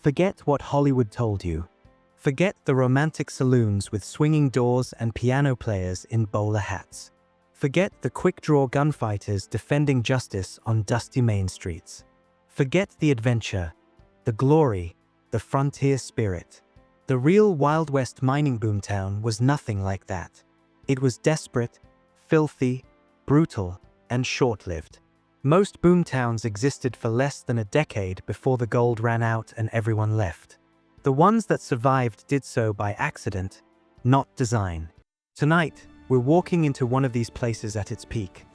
Forget what Hollywood told you. Forget the romantic saloons with swinging doors and piano players in bowler hats. Forget the quick-draw gunfighters defending justice on dusty main streets. Forget the adventure, the glory, the frontier spirit. The real Wild West mining boomtown was nothing like that. It was desperate, filthy, brutal, and short-lived. Most boomtowns existed for less than a decade before the gold ran out and everyone left. The ones that survived did so by accident, not design. Tonight, we're walking into one of these places at its peak,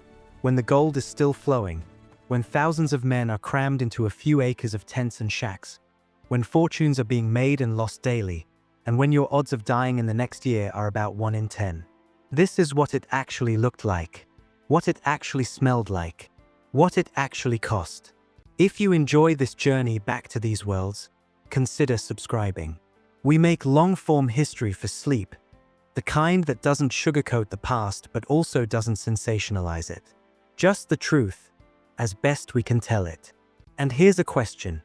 when the gold is still flowing, when thousands of men are crammed into a few acres of tents and shacks, when fortunes are being made and lost daily, and when your odds of dying in the next year are about 1 in 10. This is what it actually looked like, what it actually smelled like, what it actually cost. If you enjoy this journey back to these worlds, consider subscribing. We make long-form history for sleep, the kind that doesn't sugarcoat the past but also doesn't sensationalize it. Just the truth, as best we can tell it. And here's a question.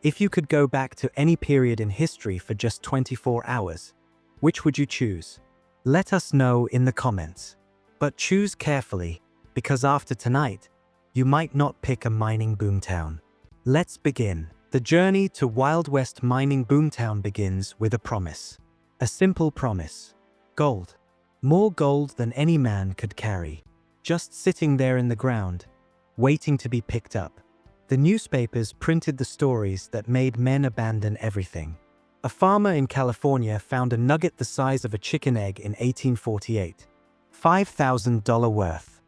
If you could go back to any period in history for just 24 hours, which would you choose? Let us know in the comments. But choose carefully, because after tonight, you might not pick a mining boomtown. Let's begin. The journey to Wild West mining boomtown begins with a promise. A simple promise. Gold. More gold than any man could carry. Just sitting there in the ground, waiting to be picked up. The newspapers printed the stories that made men abandon everything. A farmer in California found a nugget the size of a chicken egg in 1848. $5,000 worth.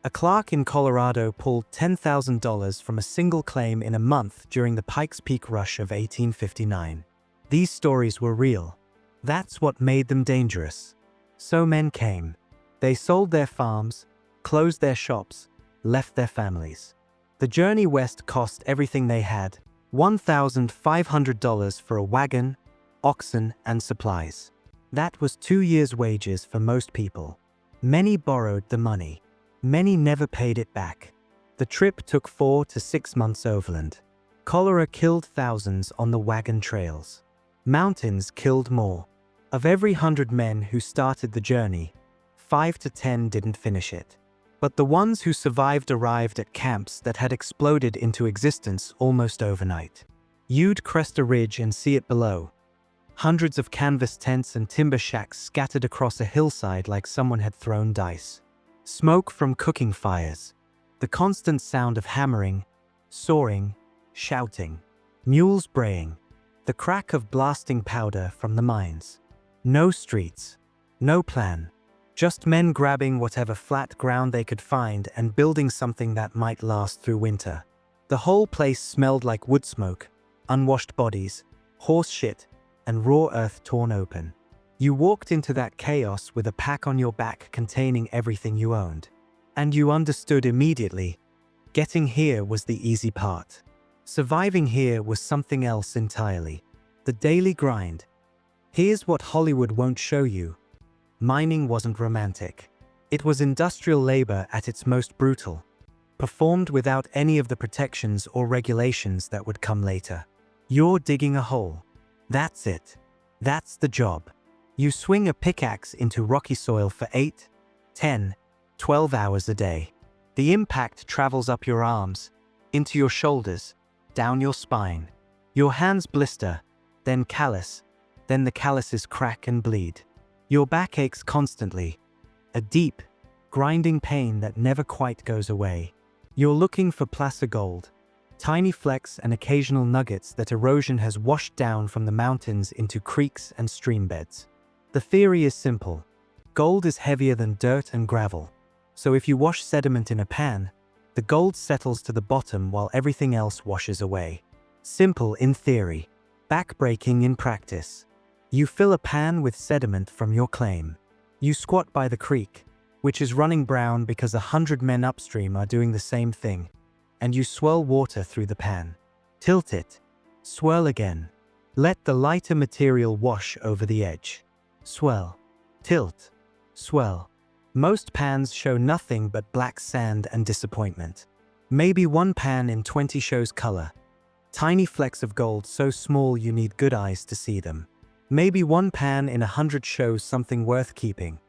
A clerk in Colorado pulled $10,000 from a single claim in a month during the Pikes Peak rush of 1859. These stories were real. That's what made them dangerous. So men came. They sold their farms, closed their shops, left their families. The journey west cost everything they had, $1,500 for a wagon, oxen, and supplies. That was 2 years' wages for most people. Many borrowed the money. Many never paid it back. The trip took 4 to 6 months overland. Cholera killed thousands on the wagon trails. Mountains killed more. Of every 100 men who started the journey, 5 to 10 didn't finish it. But the ones who survived arrived at camps that had exploded into existence almost overnight. You'd crest a ridge and see it below. Hundreds of canvas tents and timber shacks scattered across a hillside like someone had thrown dice. Smoke from cooking fires. The constant sound of hammering, sawing, shouting. Mules braying. The crack of blasting powder from the mines. No streets. No plan. Just men grabbing whatever flat ground they could find and building something that might last through winter. The whole place smelled like wood smoke, unwashed bodies, horse shit, and raw earth torn open. You walked into that chaos with a pack on your back containing everything you owned. And you understood immediately. Getting here was the easy part. Surviving here was something else entirely. The daily grind. Here's what Hollywood won't show you. Mining wasn't romantic. It was industrial labor at its most brutal. Performed without any of the protections or regulations that would come later. You're digging a hole. That's it. That's the job. You swing a pickaxe into rocky soil for 8, 10, 12 hours a day. The impact travels up your arms, into your shoulders, down your spine. Your hands blister, then callous, then the calluses crack and bleed. Your back aches constantly, a deep, grinding pain that never quite goes away. You're looking for placer gold, tiny flecks and occasional nuggets that erosion has washed down from the mountains into creeks and stream beds. The theory is simple. Gold is heavier than dirt and gravel. So if you wash sediment in a pan, the gold settles to the bottom while everything else washes away. Simple in theory, backbreaking in practice. You fill a pan with sediment from your claim. You squat by the creek, which is running brown because 100 men upstream are doing the same thing, and you swirl water through the pan. Tilt it. Swirl again. Let the lighter material wash over the edge. Swirl. Tilt. Swirl. Most pans show nothing but black sand and disappointment. Maybe one pan in 20 shows color. Tiny flecks of gold so small you need good eyes to see them. Maybe one pan in 100 shows something worth keeping.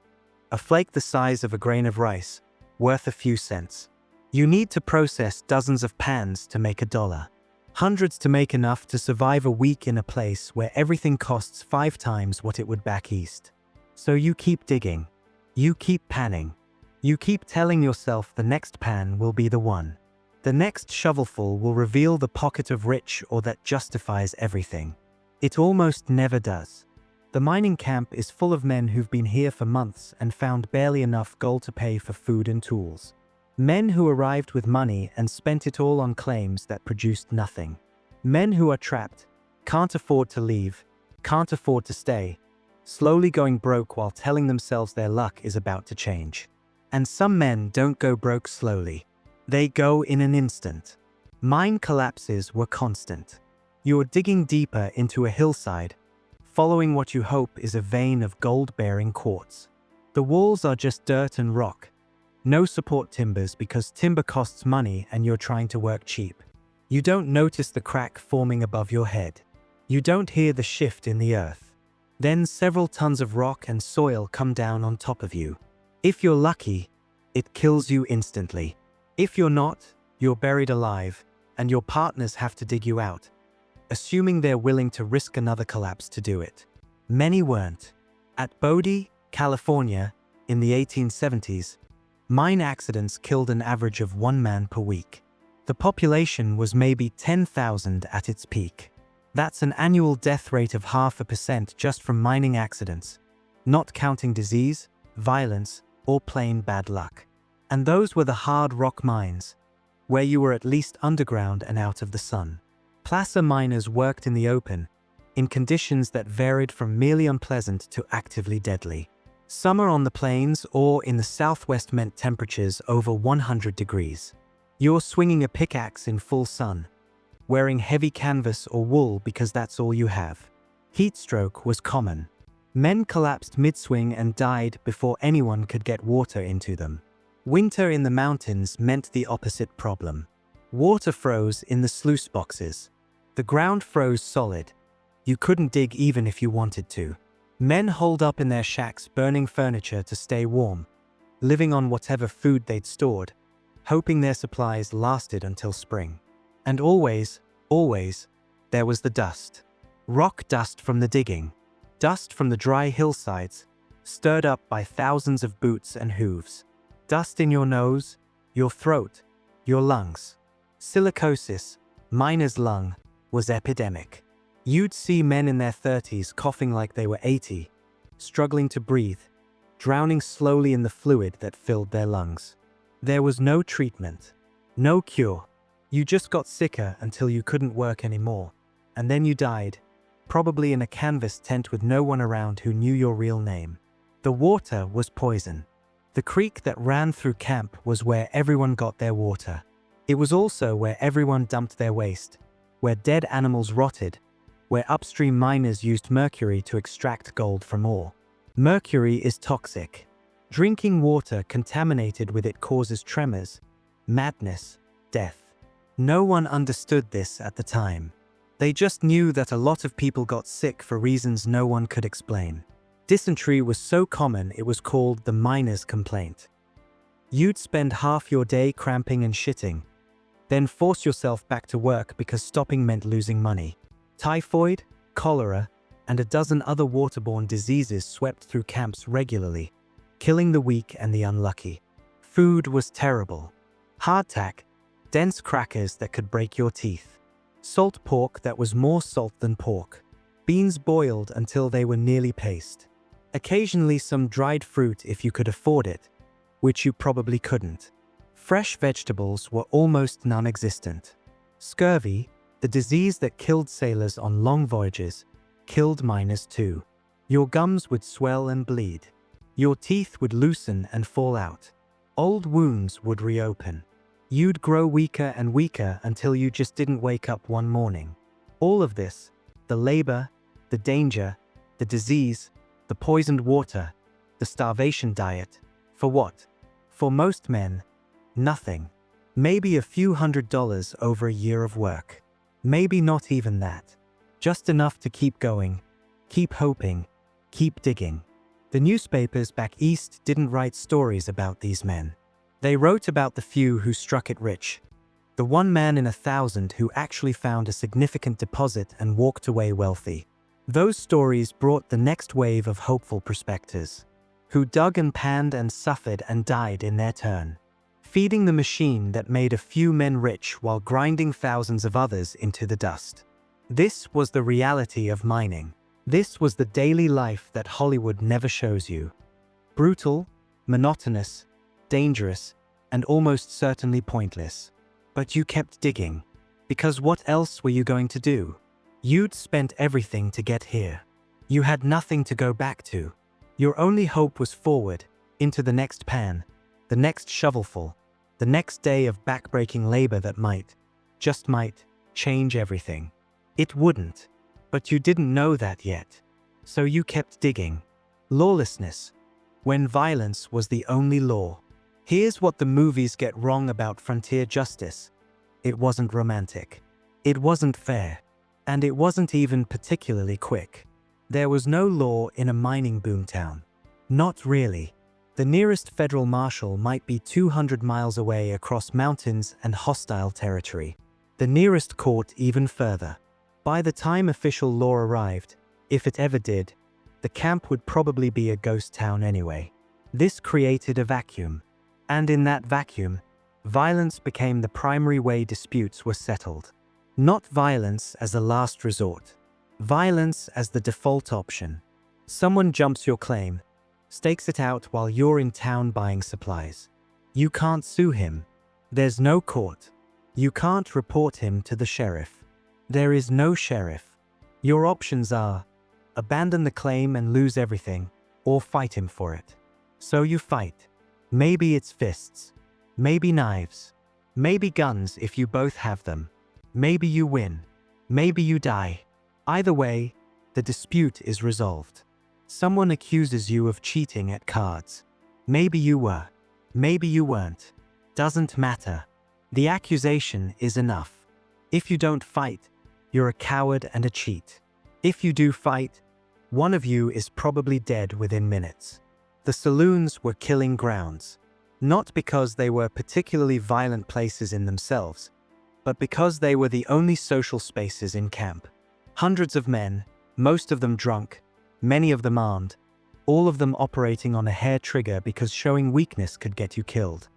A flake the size of a grain of rice, worth a few cents. You need to process dozens of pans to make $1. Hundreds to make enough to survive a week in a place where everything costs 5 times what it would back east. So you keep digging. You keep panning. You keep telling yourself the next pan will be the one. The next shovelful will reveal the pocket of rich or that justifies everything. It almost never does. The mining camp is full of men who've been here for months and found barely enough gold to pay for food and tools. Men who arrived with money and spent it all on claims that produced nothing. Men who are trapped, can't afford to leave, can't afford to stay, slowly going broke while telling themselves their luck is about to change. And some men don't go broke slowly. They go in an instant. Mine collapses were constant. You're digging deeper into a hillside, following what you hope is a vein of gold-bearing quartz. The walls are just dirt and rock. No support timbers because timber costs money and you're trying to work cheap. You don't notice the crack forming above your head. You don't hear the shift in the earth. Then several tons of rock and soil come down on top of you. If you're lucky, it kills you instantly. If you're not, you're buried alive, and your partners have to dig you out, assuming they're willing to risk another collapse to do it. Many weren't. At Bodie, California, in the 1870s, mine accidents killed an average of 1 man per week. The population was maybe 10,000 at its peak. That's an annual death rate of 0.5% just from mining accidents, not counting disease, violence, or plain bad luck. And those were the hard rock mines, where you were at least underground and out of the sun. Placer miners worked in the open, in conditions that varied from merely unpleasant to actively deadly. Summer on the plains or in the southwest meant temperatures over 100 degrees. You're swinging a pickaxe in full sun, wearing heavy canvas or wool because that's all you have. Heat stroke was common. Men collapsed mid-swing and died before anyone could get water into them. Winter in the mountains meant the opposite problem. Water froze in the sluice boxes. The ground froze solid. You couldn't dig even if you wanted to. Men holed up in their shacks burning furniture to stay warm, living on whatever food they'd stored, hoping their supplies lasted until spring. And always, there was the dust. Rock dust from the digging. Dust from the dry hillsides, stirred up by thousands of boots and hooves. Dust in your nose, your throat, your lungs. Silicosis, miner's lung, was epidemic. You'd see men in their 30s coughing like they were 80, struggling to breathe, drowning slowly in the fluid that filled their lungs. There was no treatment, no cure. You just got sicker until you couldn't work anymore. And then you died, probably in a canvas tent with no one around who knew your real name. The water was poison. The creek that ran through camp was where everyone got their water. It was also where everyone dumped their waste, where dead animals rotted, where upstream miners used mercury to extract gold from ore. Mercury is toxic. Drinking water contaminated with it causes tremors, madness, death. No one understood this at the time. They just knew that a lot of people got sick for reasons no one could explain. Dysentery was so common it was called the miner's complaint. You'd spend half your day cramping and shitting, then force yourself back to work because stopping meant losing money. Typhoid, cholera, and a dozen other waterborne diseases swept through camps regularly, killing the weak and the unlucky. Food was terrible. Hardtack, dense crackers that could break your teeth. Salt pork that was more salt than pork. Beans boiled until they were nearly paste. Occasionally some dried fruit if you could afford it, which you probably couldn't. Fresh vegetables were almost non-existent. Scurvy, the disease that killed sailors on long voyages, killed miners too. Your gums would swell and bleed. Your teeth would loosen and fall out. Old wounds would reopen. You'd grow weaker and weaker until you just didn't wake up one morning. All of this, the labor, the danger, the disease, the poisoned water, the starvation diet, for what? For most men, nothing. Maybe a few $100s over a year of work. Maybe not even that. Just enough to keep going, keep hoping, keep digging. The newspapers back east didn't write stories about these men. They wrote about the few who struck it rich. The one man in 1,000 who actually found a significant deposit and walked away wealthy. Those stories brought the next wave of hopeful prospectors, who dug and panned and suffered and died in their turn, feeding the machine that made a few men rich while grinding thousands of others into the dust. This was the reality of mining. This was the daily life that Hollywood never shows you. Brutal, monotonous, dangerous, and almost certainly pointless. But you kept digging. Because what else were you going to do? You'd spent everything to get here. You had nothing to go back to. Your only hope was forward, into the next pan, the next shovelful, the next day of backbreaking labor that might, just might, change everything. It wouldn't. But you didn't know that yet. So you kept digging. Lawlessness. When violence was the only law. Here's what the movies get wrong about frontier justice. It wasn't romantic. It wasn't fair. And it wasn't even particularly quick. There was no law in a mining boomtown. Not really. The nearest federal marshal might be 200 miles away across mountains and hostile territory. The nearest court even further. By the time official law arrived, if it ever did, the camp would probably be a ghost town anyway. This created a vacuum. And in that vacuum, violence became the primary way disputes were settled. Not violence as a last resort. Violence as the default option. Someone jumps your claim, stakes it out while you're in town buying supplies. You can't sue him. There's no court. You can't report him to the sheriff. There is no sheriff. Your options are abandon the claim and lose everything, or fight him for it. So you fight. Maybe it's fists. Maybe knives. Maybe guns if you both have them. Maybe you win. Maybe you die. Either way, the dispute is resolved. Someone accuses you of cheating at cards. Maybe you were. Maybe you weren't. Doesn't matter. The accusation is enough. If you don't fight, you're a coward and a cheat. If you do fight, one of you is probably dead within minutes. The saloons were killing grounds. Not because they were particularly violent places in themselves, but because they were the only social spaces in camp. Hundreds of men, most of them drunk, many of them armed, all of them operating on a hair trigger because showing weakness could get you killed.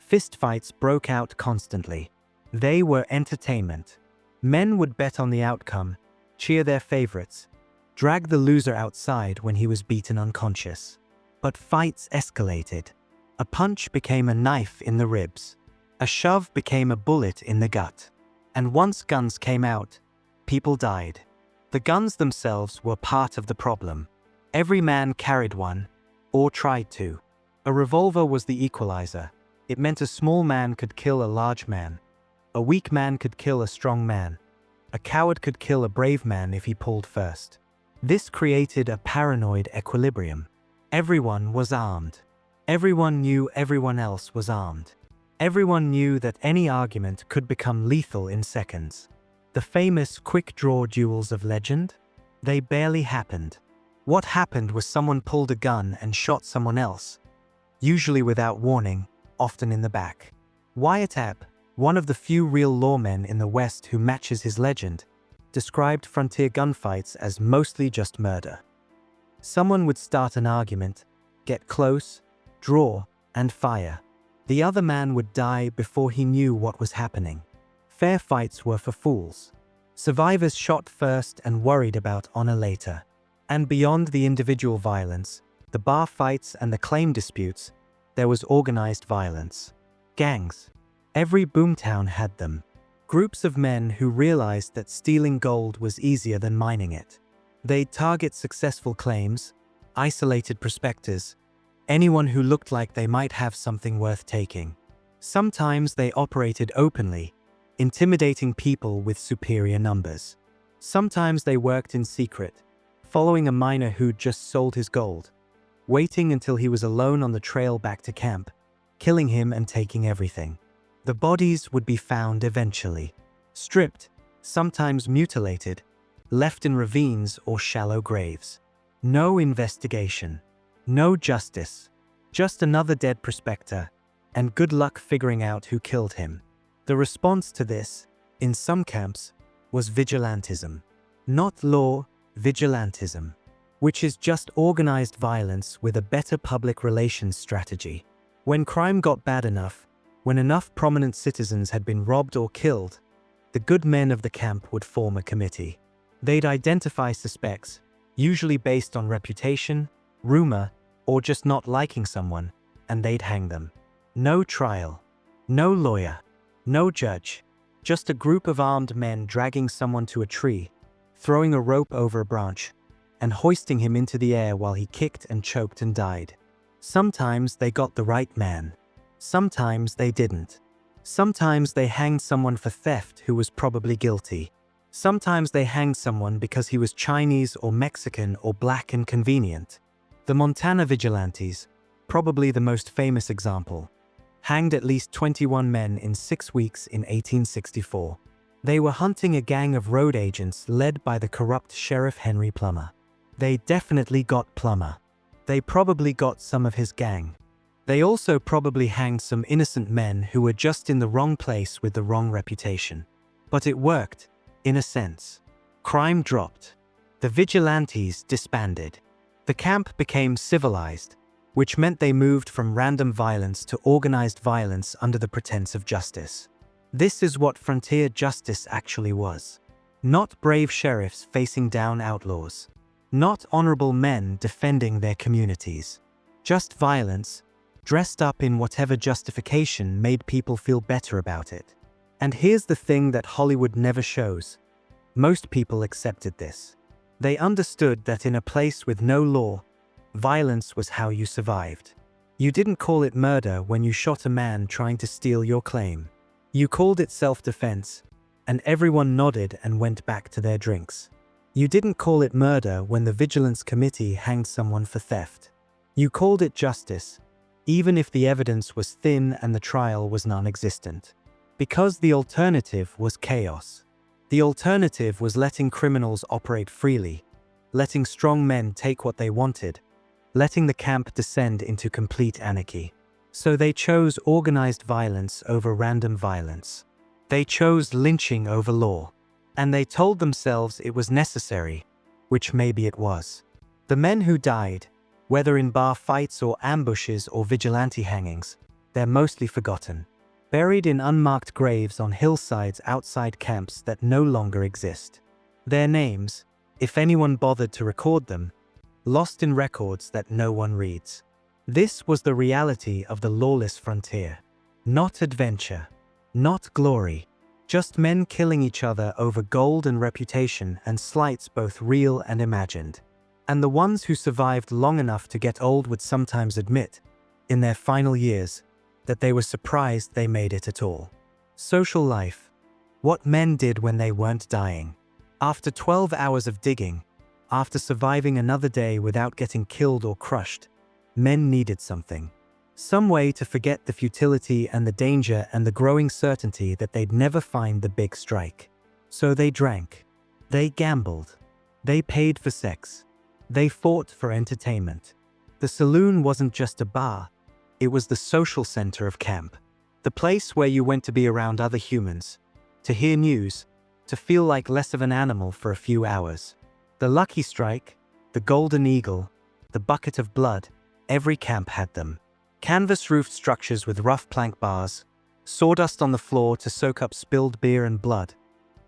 Fistfights broke out constantly. They were entertainment. Men would bet on the outcome, cheer their favorites, drag the loser outside when he was beaten unconscious. But fights escalated. A punch became a knife in the ribs. A shove became a bullet in the gut. And once guns came out, people died. The guns themselves were part of the problem. Every man carried one, or tried to. A revolver was the equalizer. It meant a small man could kill a large man. A weak man could kill a strong man. A coward could kill a brave man if he pulled first. This created a paranoid equilibrium. Everyone was armed. Everyone knew everyone else was armed. Everyone knew that any argument could become lethal in seconds. The famous quick-draw duels of legend? They barely happened. What happened was someone pulled a gun and shot someone else, usually without warning, often in the back. Wyatt Epp, one of the few real lawmen in the West who matches his legend, described frontier gunfights as mostly just murder. Someone would start an argument, get close, draw, and fire. The other man would die before he knew what was happening. Fair fights were for fools. Survivors shot first and worried about honor later. And beyond the individual violence, the bar fights and the claim disputes, there was organized violence. Gangs. Every boomtown had them. Groups of men who realized that stealing gold was easier than mining it. They'd target successful claims, isolated prospectors, anyone who looked like they might have something worth taking. Sometimes they operated openly, intimidating people with superior numbers. Sometimes they worked in secret, following a miner who'd just sold his gold, waiting until he was alone on the trail back to camp, killing him and taking everything. The bodies would be found eventually, stripped, sometimes mutilated, left in ravines or shallow graves. No investigation, no justice, just another dead prospector, and good luck figuring out who killed him. The response to this, in some camps, was vigilantism. Not law, vigilantism, which is just organized violence with a better public relations strategy. When crime got bad enough, when enough prominent citizens had been robbed or killed, the good men of the camp would form a committee. They'd identify suspects, usually based on reputation, rumor, or just not liking someone, and they'd hang them. No trial, no lawyer, no judge, just a group of armed men dragging someone to a tree, throwing a rope over a branch, and hoisting him into the air while he kicked and choked and died. Sometimes they got the right man. Sometimes they didn't. Sometimes they hanged someone for theft who was probably guilty. Sometimes they hanged someone because he was Chinese or Mexican or black and convenient. The Montana vigilantes, probably the most famous example, hanged at least 21 men in 6 weeks in 1864. They were hunting a gang of road agents led by the corrupt Sheriff Henry Plummer. They definitely got Plummer. They probably got some of his gang. They also probably hanged some innocent men who were just in the wrong place with the wrong reputation. But it worked, in a sense. Crime dropped. The vigilantes disbanded. The camp became civilized, which meant they moved from random violence to organized violence under the pretense of justice. This is what frontier justice actually was. Not brave sheriffs facing down outlaws. Not honorable men defending their communities. Just violence, dressed up in whatever justification made people feel better about it. And here's the thing that Hollywood never shows. Most people accepted this. They understood that in a place with no law, violence was how you survived. You didn't call it murder when you shot a man trying to steal your claim. You called it self-defense, and everyone nodded and went back to their drinks. You didn't call it murder when the Vigilance Committee hanged someone for theft. You called it justice, even if the evidence was thin and the trial was non-existent. Because the alternative was chaos. The alternative was letting criminals operate freely, letting strong men take what they wanted, letting the camp descend into complete anarchy. So they chose organized violence over random violence. They chose lynching over law. And they told themselves it was necessary, which maybe it was. The men who died, whether in bar fights or ambushes or vigilante hangings, they're mostly forgotten. Buried in unmarked graves on hillsides outside camps that no longer exist. Their names, if anyone bothered to record them, lost in records that no one reads. This was the reality of the lawless frontier. Not adventure. Not glory. Just men killing each other over gold and reputation and slights both real and imagined. And the ones who survived long enough to get old would sometimes admit, in their final years, that they were surprised they made it at all. Social life. What men did when they weren't dying. After 12 hours of digging, after surviving another day without getting killed or crushed, men needed something. Some way to forget the futility and the danger and the growing certainty that they'd never find the big strike. So they drank. They gambled. They paid for sex. They fought for entertainment. The saloon wasn't just a bar. It was the social center of camp. The place where you went to be around other humans, to hear news, to feel like less of an animal for a few hours. The lucky strike, the golden eagle, the bucket of blood, every camp had them. Canvas-roofed structures with rough plank bars, sawdust on the floor to soak up spilled beer and blood,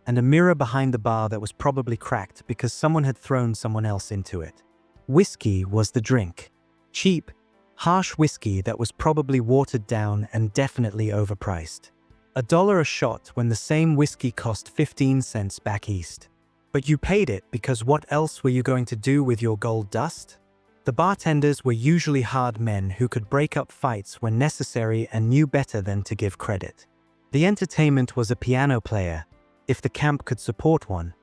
and a mirror behind the bar that was probably cracked because someone had thrown someone else into it. Whiskey was the drink. Cheap, harsh whiskey that was probably watered down and definitely overpriced. $1 a shot when the same whiskey cost 15 cents back east. But you paid it because what else were you going to do with your gold dust? The bartenders were usually hard men who could break up fights when necessary and knew better than to give credit. The entertainment was a piano player, if the camp could support one,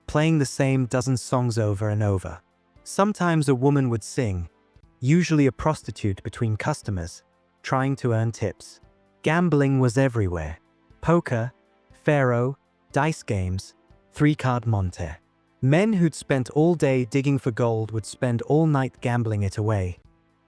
playing the same dozen songs over and over. Sometimes a woman would sing, usually a prostitute between customers, trying to earn tips. Gambling was everywhere. Poker, faro, dice games, 3-card monte. Men who'd spent all day digging for gold would spend all night gambling it away,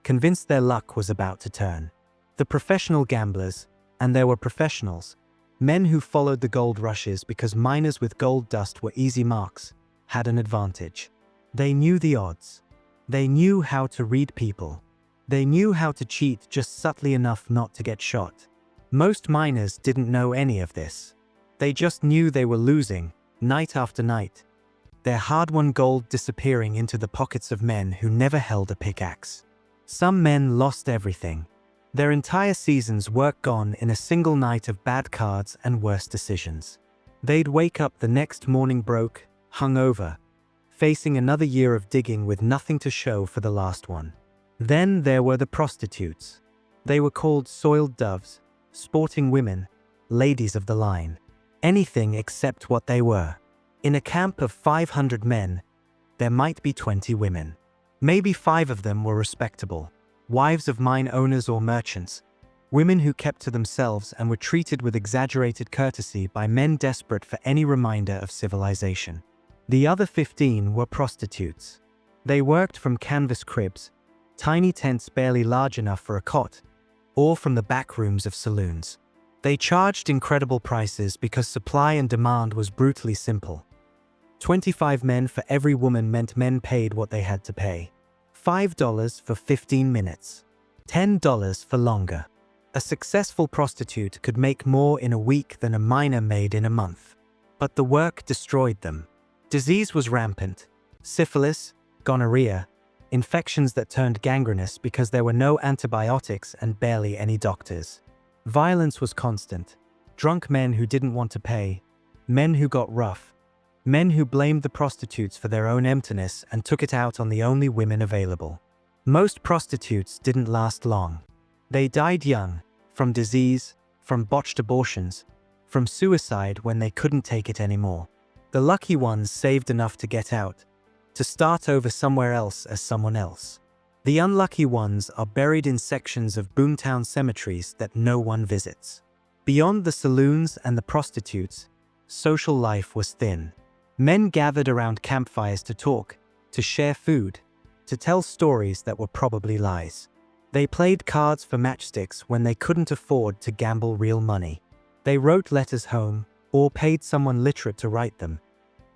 convinced their luck was about to turn. The professional gamblers, and there were professionals, men who followed the gold rushes because miners with gold dust were easy marks, had an advantage. They knew the odds. They knew how to read people. They knew how to cheat just subtly enough not to get shot. Most miners didn't know any of this. They just knew they were losing, night after night, their hard-won gold disappearing into the pockets of men who never held a pickaxe. Some men lost everything. Their entire season's work gone in a single night of bad cards and worse decisions. They'd wake up the next morning broke, hungover, facing another year of digging with nothing to show for the last one. Then there were the prostitutes. They were called soiled doves, sporting women, ladies of the line. Anything except what they were. In a camp of 500 men, there might be 20 women. Maybe 5 of them were respectable, wives of mine owners or merchants, women who kept to themselves and were treated with exaggerated courtesy by men desperate for any reminder of civilization. The other 15 were prostitutes. They worked from canvas cribs, tiny tents barely large enough for a cot, or from the back rooms of saloons. They charged incredible prices because supply and demand was brutally simple. 25 men for every woman meant men paid what they had to pay. $5 for 15 minutes. $10 for longer. A successful prostitute could make more in a week than a miner made in a month. But the work destroyed them. Disease was rampant. Syphilis, gonorrhea, infections that turned gangrenous because there were no antibiotics and barely any doctors. Violence was constant. Drunk men who didn't want to pay, men who got rough, men who blamed the prostitutes for their own emptiness and took it out on the only women available. Most prostitutes didn't last long. They died young, from disease, from botched abortions, from suicide when they couldn't take it anymore. The lucky ones saved enough to get out, to start over somewhere else as someone else. The unlucky ones are buried in sections of boomtown cemeteries that no one visits. Beyond the saloons and the prostitutes, social life was thin. Men gathered around campfires to talk, to share food, to tell stories that were probably lies. They played cards for matchsticks when they couldn't afford to gamble real money. They wrote letters home, or paid someone literate to write them,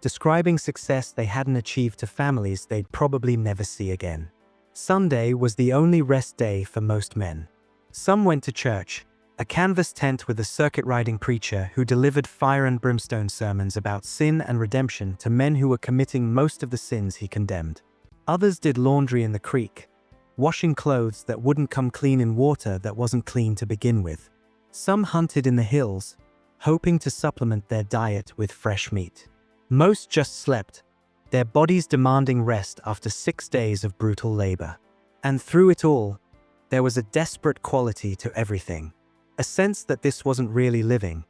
describing success they hadn't achieved to families they'd probably never see again. Sunday was the only rest day for most men. Some went to church, a canvas tent with a circuit-riding preacher who delivered fire and brimstone sermons about sin and redemption to men who were committing most of the sins he condemned. Others did laundry in the creek, washing clothes that wouldn't come clean in water that wasn't clean to begin with. Some hunted in the hills, hoping to supplement their diet with fresh meat. Most just slept, their bodies demanding rest after 6 days of brutal labor. And through it all, there was a desperate quality to everything. A sense that this wasn't really living.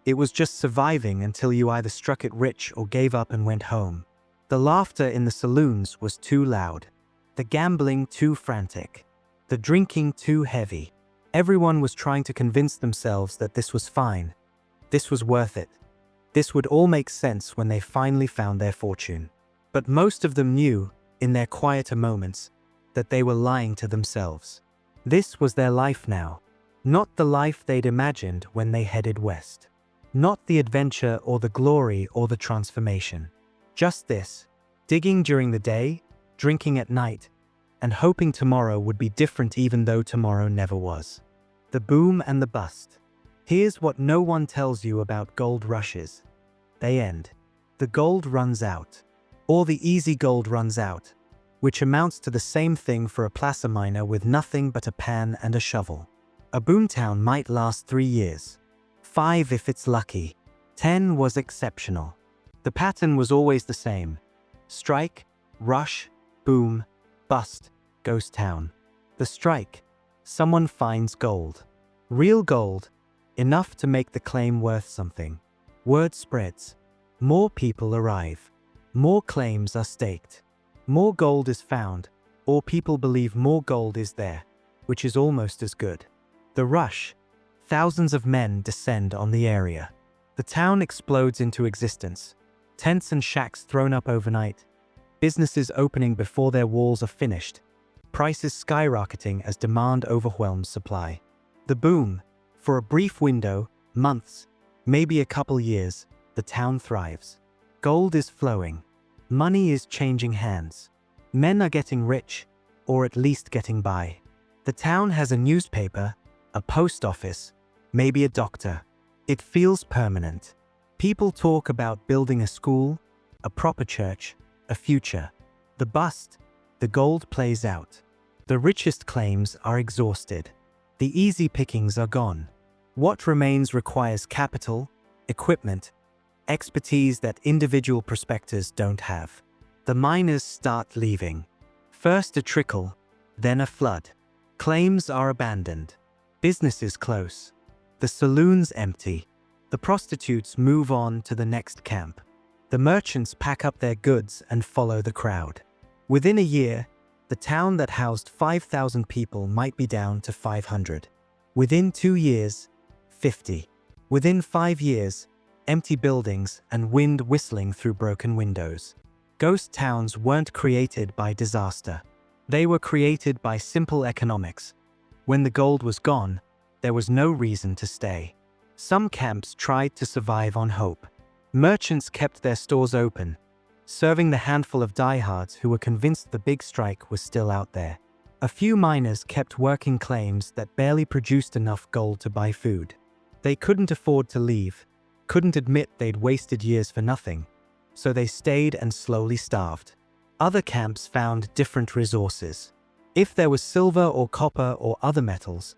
It was just surviving until you either struck it rich or gave up and went home. The laughter in the saloons was too loud. The gambling too frantic. The drinking too heavy. Everyone was trying to convince themselves that this was fine. This was worth it. This would all make sense when they finally found their fortune. But most of them knew, in their quieter moments, that they were lying to themselves. This was their life now. Not the life they'd imagined when they headed west. Not the adventure or the glory or the transformation. Just this, digging during the day, drinking at night, and hoping tomorrow would be different even though tomorrow never was. The boom and the bust. Here's what no one tells you about gold rushes. They end. The gold runs out. Or the easy gold runs out, which amounts to the same thing for a placer miner with nothing but a pan and a shovel. A boomtown might last 3 years. 5 if it's lucky. 10 was exceptional. The pattern was always the same. Strike, rush, boom, bust, ghost town. The strike. Someone finds gold. Real gold. Enough to make the claim worth something. Word spreads. More people arrive. More claims are staked. More gold is found, or people believe more gold is there, which is almost as good. The rush. Thousands of men descend on the area. The town explodes into existence. Tents and shacks thrown up overnight. Businesses opening before their walls are finished. Prices skyrocketing as demand overwhelms supply. The boom. For a brief window, months, maybe a couple years, the town thrives. Gold is flowing. Money is changing hands. Men are getting rich, or at least getting by. The town has a newspaper, a post office, maybe a doctor. It feels permanent. People talk about building a school, a proper church, a future. The bust, the gold plays out. The richest claims are exhausted. The easy pickings are gone. What remains requires capital, equipment, expertise that individual prospectors don't have. The miners start leaving. First a trickle, then a flood. Claims are abandoned. Businesses close. The saloons empty. The prostitutes move on to the next camp. The merchants pack up their goods and follow the crowd. Within a year, the town that housed 5,000 people might be down to 500. Within 2 years, 50. Within 5 years, empty buildings and wind whistling through broken windows. Ghost towns weren't created by disaster. They were created by simple economics. When the gold was gone, there was no reason to stay. Some camps tried to survive on hope. Merchants kept their stores open, serving the handful of diehards who were convinced the big strike was still out there. A few miners kept working claims that barely produced enough gold to buy food. They couldn't afford to leave, couldn't admit they'd wasted years for nothing, so they stayed and slowly starved. Other camps found different resources. If there was silver or copper or other metals,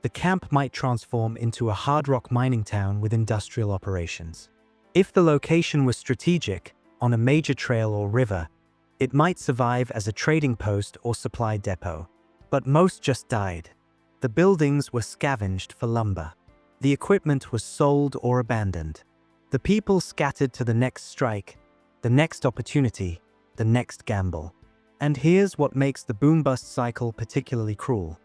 the camp might transform into a hard rock mining town with industrial operations. If the location was strategic, on a major trail or river, it might survive as a trading post or supply depot. But most just died. The buildings were scavenged for lumber. The equipment was sold or abandoned. The people scattered to the next strike, the next opportunity, the next gamble. And here's what makes the boom-bust cycle particularly cruel.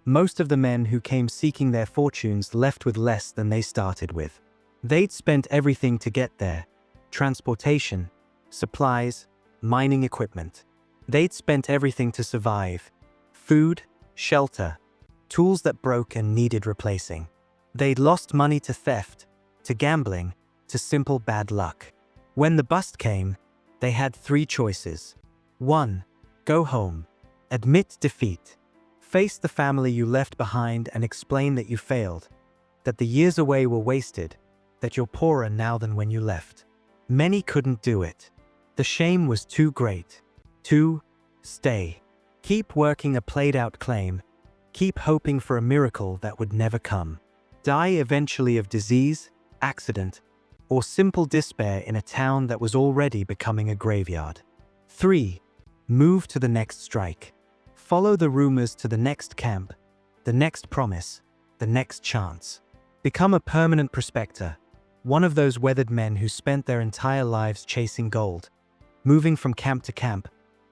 Most of the men who came seeking their fortunes left with less than they started with. They'd spent everything to get there: transportation, supplies, mining equipment. They'd spent everything to survive: food, shelter, tools that broke and needed replacing. They'd lost money to theft, to gambling, to simple bad luck. When the bust came, they had 3 choices. 1. Go home. Admit defeat. Face the family you left behind and explain that you failed, that the years away were wasted, that you're poorer now than when you left. Many couldn't do it. The shame was too great. 2. Stay. Keep working a played-out claim. Keep hoping for a miracle that would never come. Die eventually of disease, accident, or simple despair in a town that was already becoming a graveyard. 3. Move to the next strike. Follow the rumors to the next camp, the next promise, the next chance. Become a permanent prospector, one of those weathered men who spent their entire lives chasing gold, moving from camp to camp,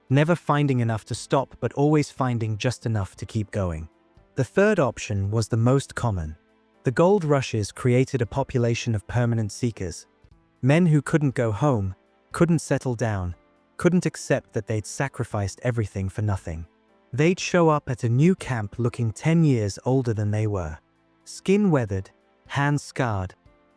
never finding enough to stop but always finding just enough to keep going. The third option was the most common. The gold rushes created a population of permanent seekers, men who couldn't go home, couldn't settle down, couldn't accept that they'd sacrificed everything for nothing. They'd show up at a new camp looking 10 years older than they were. Skin weathered, hands scarred,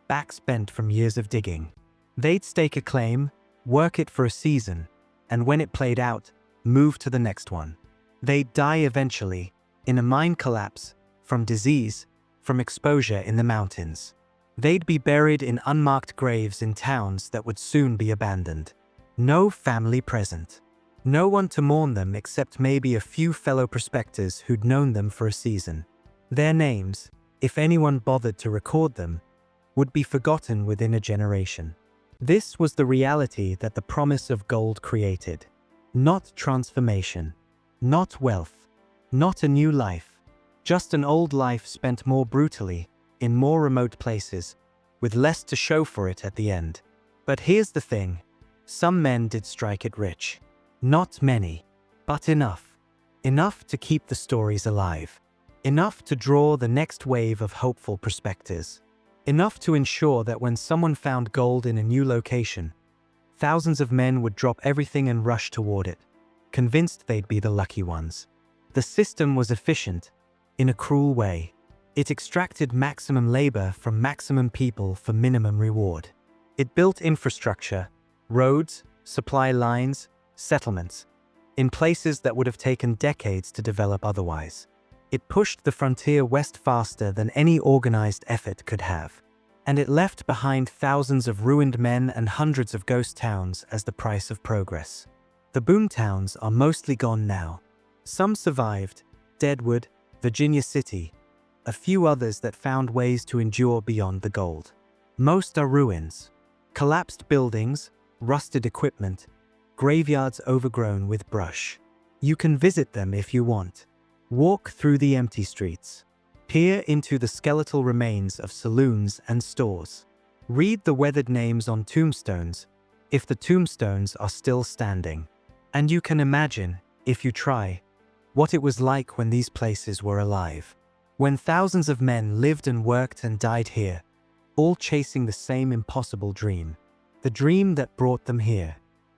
backs bent from years of digging. They'd stake a claim, work it for a season, and when it played out, move to the next one. They'd die eventually, in a mine collapse, from disease, from exposure in the mountains. They'd be buried in unmarked graves in towns that would soon be abandoned. No family present. No one to mourn them except maybe a few fellow prospectors who'd known them for a season. Their names, if anyone bothered to record them, would be forgotten within a generation. This was the reality that the promise of gold created. Not transformation. Not wealth. Not a new life. Just an old life spent more brutally, in more remote places, with less to show for it at the end. But here's the thing. Some men did strike it rich. Not many, but enough. Enough to keep the stories alive. Enough to draw the next wave of hopeful prospectors. Enough to ensure that when someone found gold in a new location, Thousands of men would drop everything and rush toward it, convinced they'd be the lucky ones. The system was efficient, in a cruel way. It extracted maximum labor from maximum people for minimum reward. It built infrastructure, roads, supply lines, settlements, in places that would have taken decades to develop otherwise. It pushed the frontier west faster than any organized effort could have. And it left behind thousands of ruined men and hundreds of ghost towns as the price of progress. The boomtowns are mostly gone now. Some survived, Deadwood, Virginia City, a few others that found ways to endure beyond the gold. Most are ruins. Collapsed buildings, rusted equipment, graveyards overgrown with brush. You can visit them if you want. Walk through the empty streets. Peer into the skeletal remains of saloons and stores. Read the weathered names on tombstones, if the tombstones are still standing. And you can imagine, if you try, what it was like when these places were alive. When thousands of men lived and worked and died here, all chasing the same impossible dream. The dream that brought them here.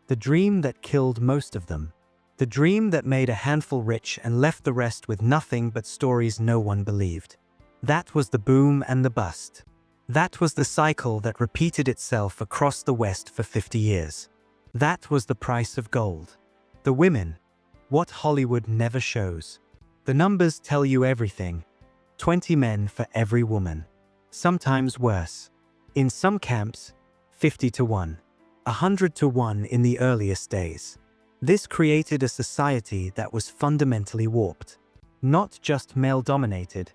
The dream that killed most of them. The dream that made a handful rich and left the rest with nothing but stories no one believed. That was the boom and the bust. That was the cycle that repeated itself across the West for 50 years. That was the price of gold. The women. What Hollywood never shows. The numbers tell you everything. 20 men for every woman. Sometimes worse. In some camps, 50 to 1. 100 to 1 in the earliest days. This created a society that was fundamentally warped. Not just male-dominated,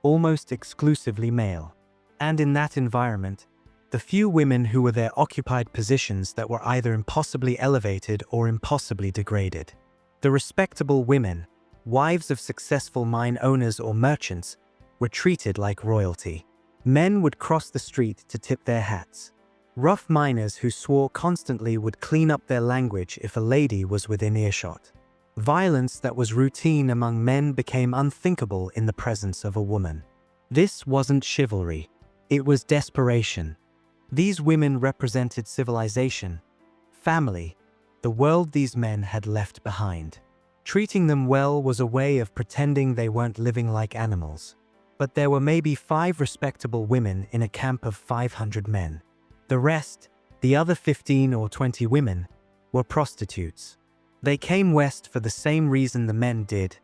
almost exclusively male. And in that environment, the few women who were there occupied positions that were either impossibly elevated or impossibly degraded. The respectable women, wives of successful mine owners or merchants, were treated like royalty. Men would cross the street to tip their hats. Rough miners who swore constantly would clean up their language if a lady was within earshot. Violence that was routine among men became unthinkable in the presence of a woman. This wasn't chivalry. It was desperation. These women represented civilization, family, the world these men had left behind. Treating them well was a way of pretending they weren't living like animals. But there were maybe 5 respectable women in a camp of 500 men. The rest, the other 15 or 20 women, were prostitutes. They came west for the same reason the men did: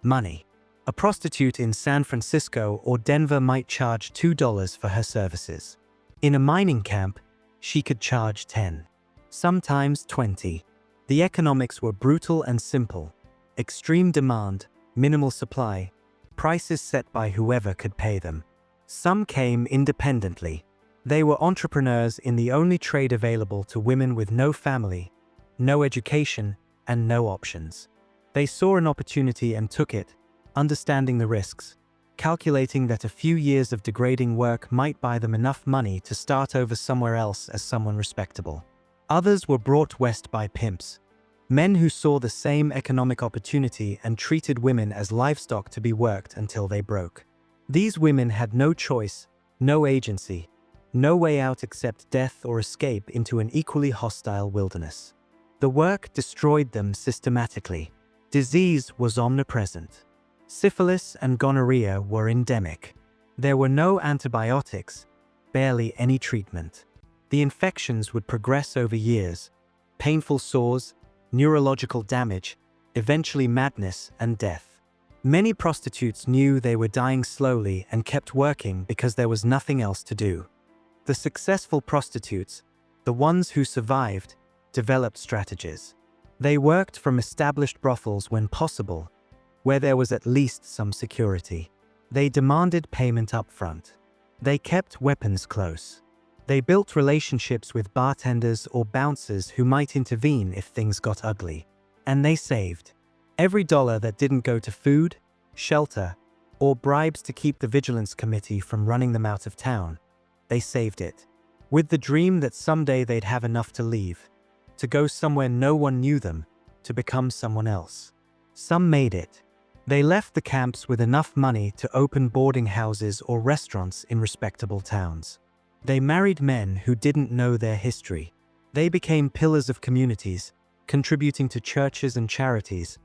money. A prostitute in San Francisco or Denver might charge $2 for her services. In a mining camp, she could charge 10, sometimes 20. The economics were brutal and simple. Extreme demand, minimal supply, prices set by whoever could pay them. Some came independently. They were entrepreneurs in the only trade available to women with no family, no education, and no options. They saw an opportunity and took it, understanding the risks, calculating that a few years of degrading work might buy them enough money to start over somewhere else as someone respectable. Others were brought west by pimps, men who saw the same economic opportunity and treated women as livestock to be worked until they broke. These women had no choice, no agency, no way out except death or escape into an equally hostile wilderness. The work destroyed them systematically. Disease was omnipresent. Syphilis and gonorrhea were endemic. There were no antibiotics, barely any treatment. The infections would progress over years: painful sores, neurological damage, eventually madness and death. Many prostitutes knew they were dying slowly and kept working because there was nothing else to do. The successful prostitutes, the ones who survived, developed strategies. They worked from established brothels when possible, where there was at least some security. They demanded payment up front. They kept weapons close. They built relationships with bartenders or bouncers who might intervene if things got ugly. And they saved. Every dollar that didn't go to food, shelter, or bribes to keep the vigilance committee from running them out of town, they saved it. With the dream that someday they'd have enough to leave, to go somewhere no one knew them, to become someone else. Some made it. They left the camps with enough money to open boarding houses or restaurants in respectable towns. They married men who didn't know their history. They became pillars of communities, contributing to churches and charities,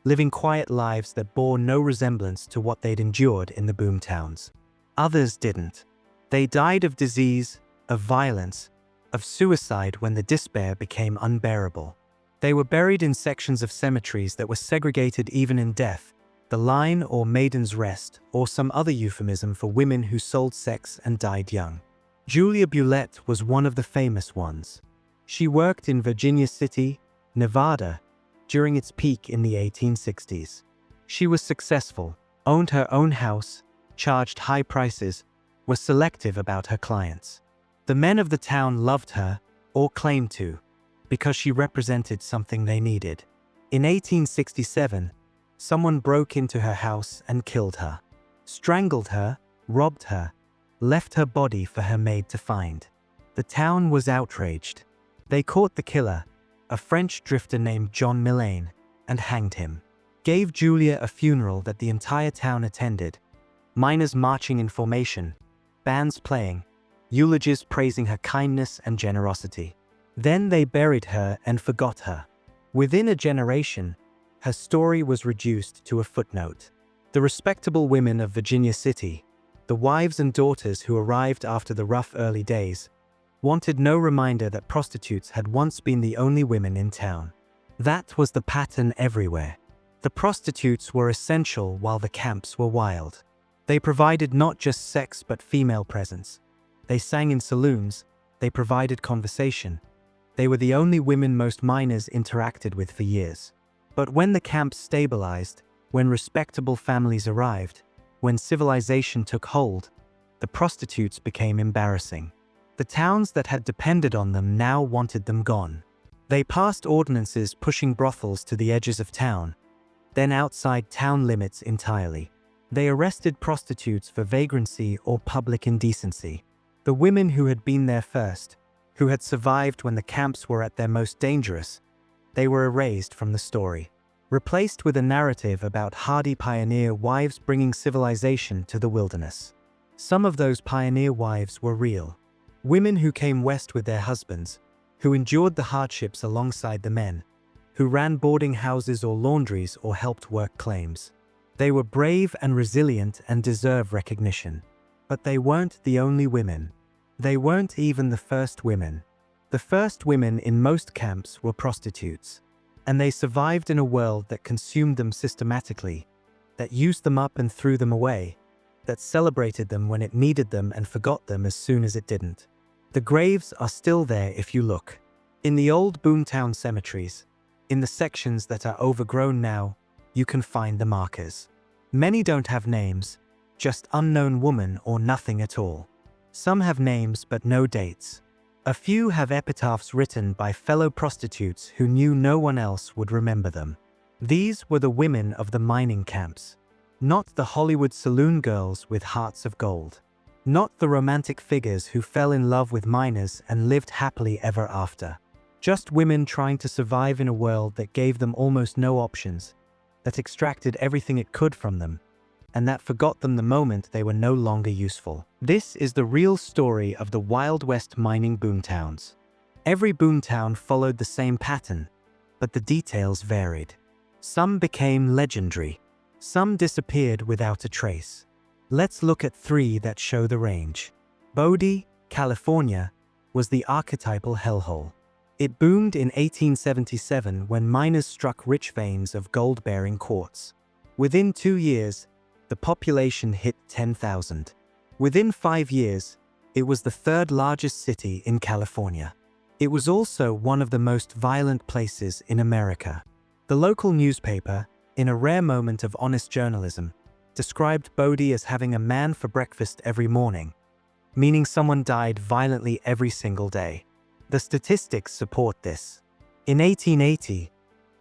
living quiet lives that bore no resemblance to what they'd endured in the boomtowns. Others didn't. They died of disease, of violence, of suicide when the despair became unbearable. They were buried in sections of cemeteries that were segregated even in death, the line or maiden's rest, or some other euphemism for women who sold sex and died young. Julia Bulette was one of the famous ones. She worked in Virginia City, Nevada, during its peak in the 1860s. She was successful, owned her own house, charged high prices, was selective about her clients. The men of the town loved her, or claimed to, because she represented something they needed. In 1867, someone broke into her house and killed her, strangled her, robbed her, left her body for her maid to find. The town was outraged. They caught the killer, a French drifter named John Millane, and hanged him. Gave Julia a funeral that the entire town attended, miners marching in formation, bands playing, eulogies praising her kindness and generosity. Then they buried her and forgot her. Within a generation, her story was reduced to a footnote. The respectable women of Virginia City, the wives and daughters who arrived after the rough early days, wanted no reminder that prostitutes had once been the only women in town. That was the pattern everywhere. The prostitutes were essential while the camps were wild. They provided not just sex but female presence. They sang in saloons, they provided conversation. They were the only women most miners interacted with for years. But when the camps stabilized, when respectable families arrived, when civilization took hold, the prostitutes became embarrassing. The towns that had depended on them now wanted them gone. They passed ordinances pushing brothels to the edges of town, then outside town limits entirely. They arrested prostitutes for vagrancy or public indecency. The women who had been there first, who had survived when the camps were at their most dangerous, they were erased from the story, replaced with a narrative about hardy pioneer wives bringing civilization to the wilderness. Some of those pioneer wives were real. Women who came west with their husbands, who endured the hardships alongside the men, who ran boarding houses or laundries or helped work claims. They were brave and resilient and deserve recognition. But they weren't the only women. They weren't even the first women. The first women in most camps were prostitutes, and they survived in a world that consumed them systematically, that used them up and threw them away, that celebrated them when it needed them and forgot them as soon as it didn't. The graves are still there if you look. In the old boomtown cemeteries, in the sections that are overgrown now, you can find the markers. Many don't have names, just unknown woman or nothing at all. Some have names but no dates. A few have epitaphs written by fellow prostitutes who knew no one else would remember them. These were the women of the mining camps. Not the Hollywood saloon girls with hearts of gold. Not the romantic figures who fell in love with miners and lived happily ever after. Just women trying to survive in a world that gave them almost no options, that extracted everything it could from them, and that forgot them the moment they were no longer useful. This is the real story of the Wild West mining boomtowns. Every boomtown followed the same pattern, but the details varied. Some became legendary. Some disappeared without a trace. Let's look at three that show the range. Bodie, California, was the archetypal hellhole. It boomed in 1877 when miners struck rich veins of gold-bearing quartz. Within 2 years, the population hit 10,000. Within 5 years, it was the third largest city in California. It was also one of the most violent places in America. The local newspaper, in a rare moment of honest journalism, described Bodie as having a man for breakfast every morning, meaning someone died violently every single day. The statistics support this. In 1880,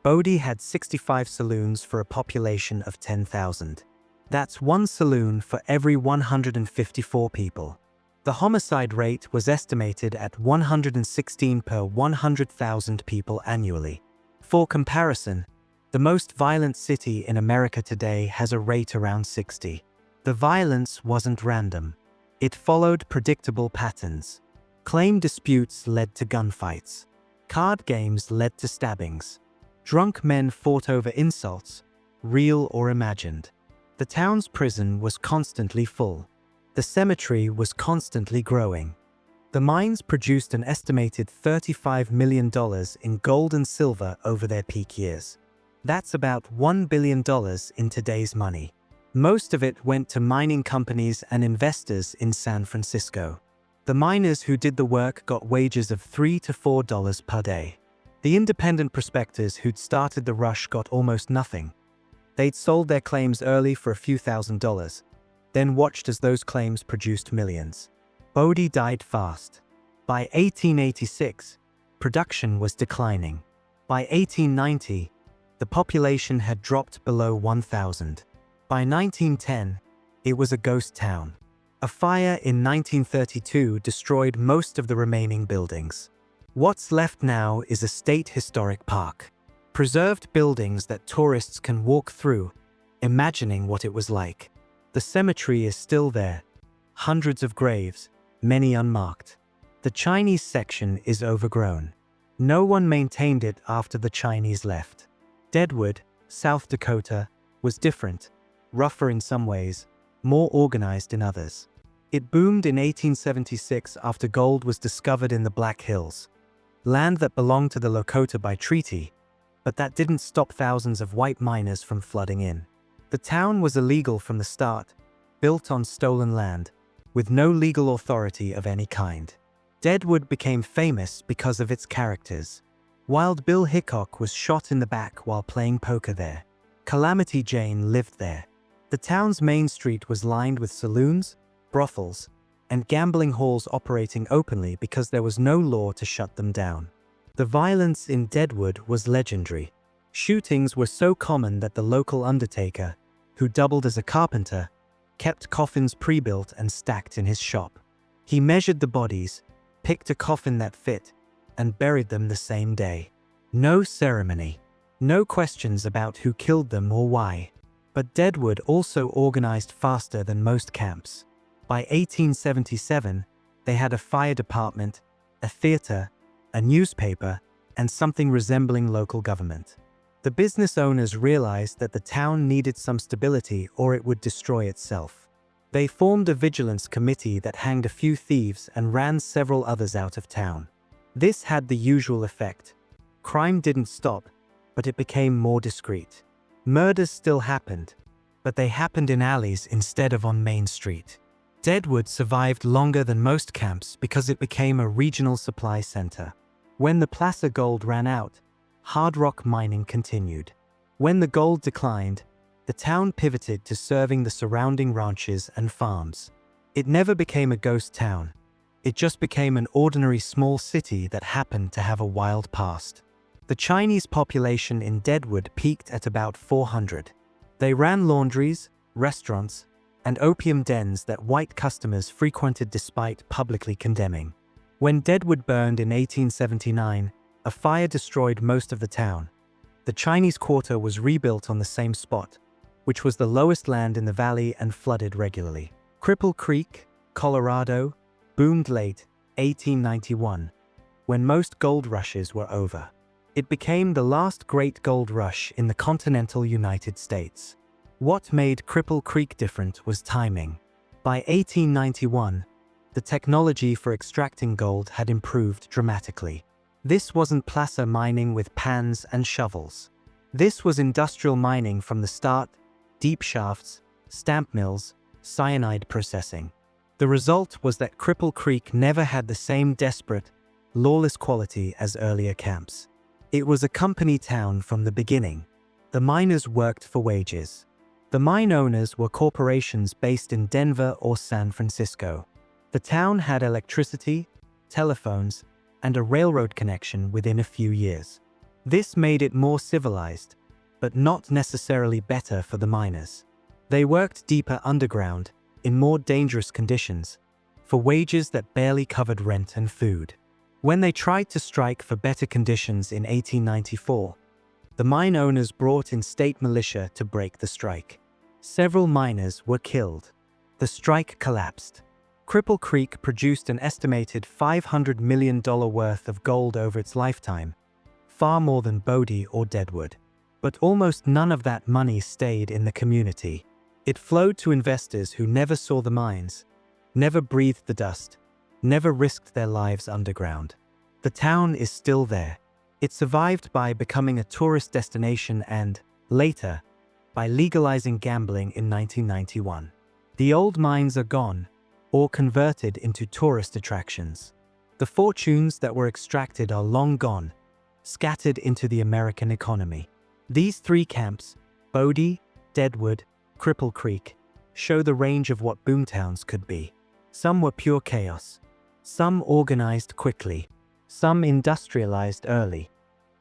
Bodie had 65 saloons for a population of 10,000. That's one saloon for every 154 people. The homicide rate was estimated at 116 per 100,000 people annually. For comparison, the most violent city in America today has a rate around 60. The violence wasn't random. It followed predictable patterns. Claim disputes led to gunfights. Card games led to stabbings. Drunk men fought over insults, real or imagined. The town's prison was constantly full. The cemetery was constantly growing. The mines produced an estimated $35 million in gold and silver over their peak years. That's about $1 billion in today's money. Most of it went to mining companies and investors in San Francisco. The miners who did the work got wages of $3 to $4 per day. The independent prospectors who'd started the rush got almost nothing. They'd sold their claims early for a few $1,000s, then watched as those claims produced millions. Bodie died fast. By 1886, production was declining. By 1890, the population had dropped below 1,000. By 1910, it was a ghost town. A fire in 1932 destroyed most of the remaining buildings. What's left now is a state historic park. Preserved buildings that tourists can walk through, imagining what it was like. The cemetery is still there. Hundreds of graves, many unmarked. The Chinese section is overgrown. No one maintained it after the Chinese left. Deadwood, South Dakota, was different, rougher in some ways, more organized in others. It boomed in 1876 after gold was discovered in the Black Hills, land that belonged to the Lakota by treaty, but that didn't stop thousands of white miners from flooding in. The town was illegal from the start, built on stolen land, with no legal authority of any kind. Deadwood became famous because of its characters. Wild Bill Hickok was shot in the back while playing poker there. Calamity Jane lived there. The town's main street was lined with saloons, brothels, and gambling halls operating openly because there was no law to shut them down. The violence in Deadwood was legendary. Shootings were so common that the local undertaker, who doubled as a carpenter, kept coffins pre-built and stacked in his shop. He measured the bodies, picked a coffin that fit, and buried them the same day. No ceremony. No questions about who killed them or why. But Deadwood also organized faster than most camps. By 1877, they had a fire department, a theater, a newspaper, and something resembling local government. The business owners realized that the town needed some stability or it would destroy itself. They formed a vigilance committee that hanged a few thieves and ran several others out of town. This had the usual effect. Crime didn't stop, but it became more discreet. Murders still happened, but they happened in alleys instead of on Main Street. Deadwood survived longer than most camps because it became a regional supply center. When the placer gold ran out, hard rock mining continued. When the gold declined, the town pivoted to serving the surrounding ranches and farms. It never became a ghost town. It just became an ordinary small city that happened to have a wild past. The Chinese population in Deadwood peaked at about 400. They ran laundries, restaurants, and opium dens that white customers frequented despite publicly condemning. When Deadwood burned in 1879, a fire destroyed most of the town. The Chinese Quarter was rebuilt on the same spot, which was the lowest land in the valley and flooded regularly. Cripple Creek, Colorado, boomed late 1891, when most gold rushes were over. It became the last great gold rush in the continental United States. What made Cripple Creek different was timing. By 1891, the technology for extracting gold had improved dramatically. This wasn't placer mining with pans and shovels. This was industrial mining from the start, deep shafts, stamp mills, cyanide processing. The result was that Cripple Creek never had the same desperate, lawless quality as earlier camps. It was a company town from the beginning. The miners worked for wages. The mine owners were corporations based in Denver or San Francisco. The town had electricity, telephones, and a railroad connection within a few years. This made it more civilized, but not necessarily better for the miners. They worked deeper underground, in more dangerous conditions, for wages that barely covered rent and food. When they tried to strike for better conditions in 1894, the mine owners brought in state militia to break the strike. Several miners were killed. The strike collapsed. Cripple Creek produced an estimated $500 million worth of gold over its lifetime, far more than Bodie or Deadwood. But almost none of that money stayed in the community. It flowed to investors who never saw the mines, never breathed the dust, never risked their lives underground. The town is still there. It survived by becoming a tourist destination and, later, by legalizing gambling in 1991. The old mines are gone, or converted into tourist attractions. The fortunes that were extracted are long gone, scattered into the American economy. These three camps, Bodie, Deadwood, Cripple Creek, show the range of what boomtowns could be. Some were pure chaos, some organized quickly, some industrialized early.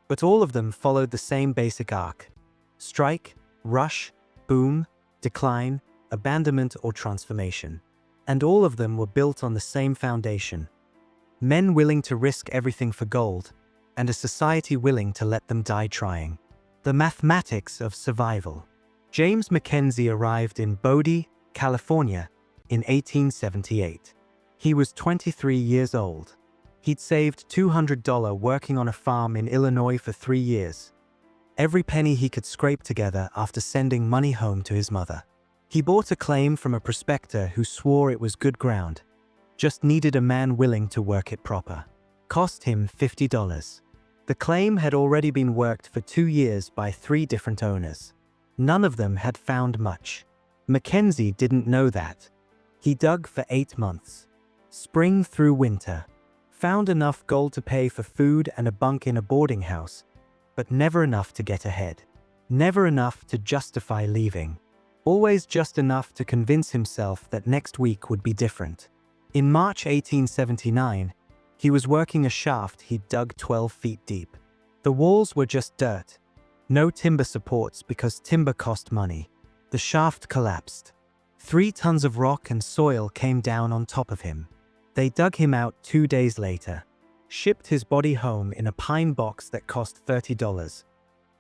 But all of them followed the same basic arc: strike, rush, boom, decline, abandonment or transformation. And all of them were built on the same foundation: men willing to risk everything for gold, and a society willing to let them die trying. The mathematics of survival. James Mackenzie arrived in Bodie, California, in 1878. He was 23 years old. He'd saved $200 working on a farm in Illinois for 3 years. Every penny he could scrape together after sending money home to his mother. He bought a claim from a prospector who swore it was good ground, just needed a man willing to work it proper. Cost him $50. The claim had already been worked for 2 years by 3 different owners. None of them had found much. Mackenzie didn't know that. He dug for 8 months, spring through winter, found enough gold to pay for food and a bunk in a boarding house, but never enough to get ahead. Never enough to justify leaving. Always just enough to convince himself that next week would be different. In March 1879, he was working a shaft he'd dug 12 feet deep. The walls were just dirt. No timber supports because timber cost money. The shaft collapsed. 3 tons of rock and soil came down on top of him. They dug him out 2 days later, shipped his body home in a pine box that cost $30,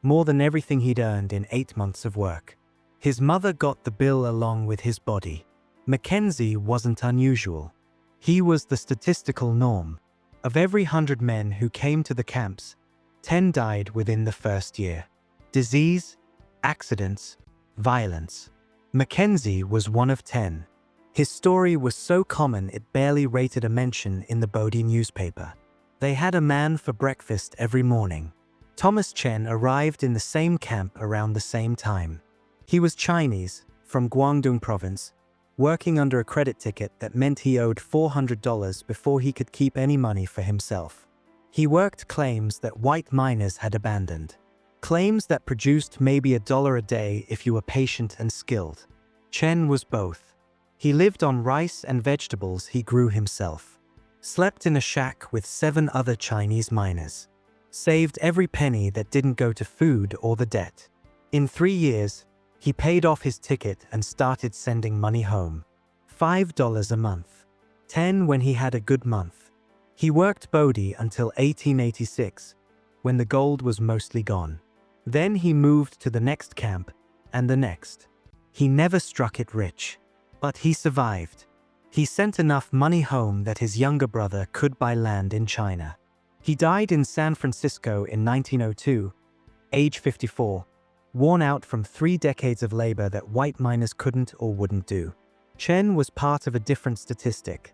more than everything he'd earned in 8 months of work. His mother got the bill along with his body. Mackenzie wasn't unusual. He was the statistical norm. Of every 100 men who came to the camps, 10 died within the first year. Disease, accidents, violence. Mackenzie was one of 10. His story was so common it barely rated a mention in the Bodie newspaper. They had a man for breakfast every morning. Thomas Chen arrived in the same camp around the same time. He was Chinese, from Guangdong province, working under a credit ticket that meant he owed $400 before he could keep any money for himself. He worked claims that white miners had abandoned. Claims that produced maybe $1 a day if you were patient and skilled. Chen was both. He lived on rice and vegetables he grew himself. Slept in a shack with 7 other Chinese miners. Saved every penny that didn't go to food or the debt. In 3 years, he paid off his ticket and started sending money home. $5 a month. 10 when he had a good month. He worked Bodie until 1886, when the gold was mostly gone. Then he moved to the next camp, and the next. He never struck it rich. But he survived. He sent enough money home that his younger brother could buy land in China. He died in San Francisco in 1902, age 54, worn out from 3 decades of labor that white miners couldn't or wouldn't do. Chen was part of a different statistic.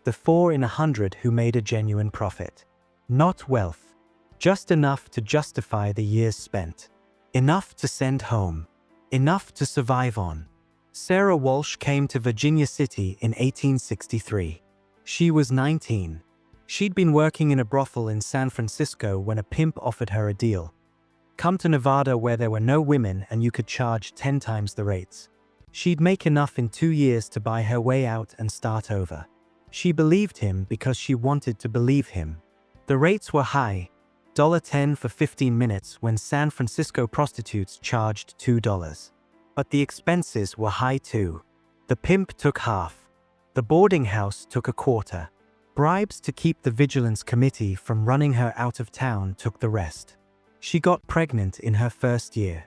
The 4 in 100 who made a genuine profit. Not wealth. Just enough to justify the years spent. Enough to send home. Enough to survive on. Sarah Walsh came to Virginia City in 1863. She was 19. She'd been working in a brothel in San Francisco when a pimp offered her a deal. Come to Nevada where there were no women and you could charge 10 times the rates. She'd make enough in 2 years to buy her way out and start over. She believed him because she wanted to believe him. The rates were high, $10 for 15 minutes when San Francisco prostitutes charged $2. But the expenses were high too. The pimp took half. The boarding house took a quarter. Bribes to keep the vigilance committee from running her out of town took the rest. She got pregnant in her first year.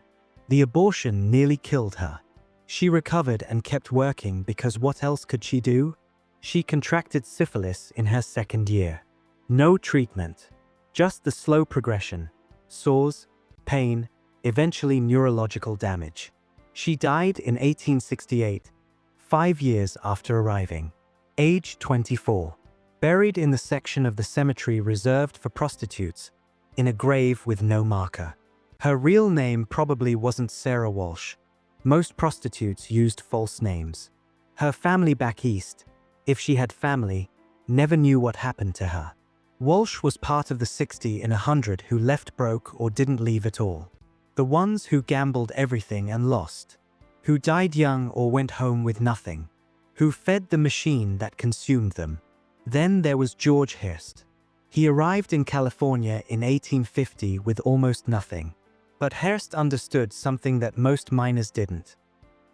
The abortion nearly killed her. She recovered and kept working because what else could she do? She contracted syphilis in her second year. No treatment, just the slow progression, sores, pain, eventually neurological damage. She died in 1868, 5 years after arriving. Age 24. Buried in the section of the cemetery reserved for prostitutes, in a grave with no marker. Her real name probably wasn't Sarah Walsh. Most prostitutes used false names. Her family back east, if she had family, never knew what happened to her. Walsh was part of the 60 in 100 who left broke or didn't leave at all. The ones who gambled everything and lost. Who died young or went home with nothing. Who fed the machine that consumed them. Then there was George Hearst. He arrived in California in 1850 with almost nothing. But Hearst understood something that most miners didn't.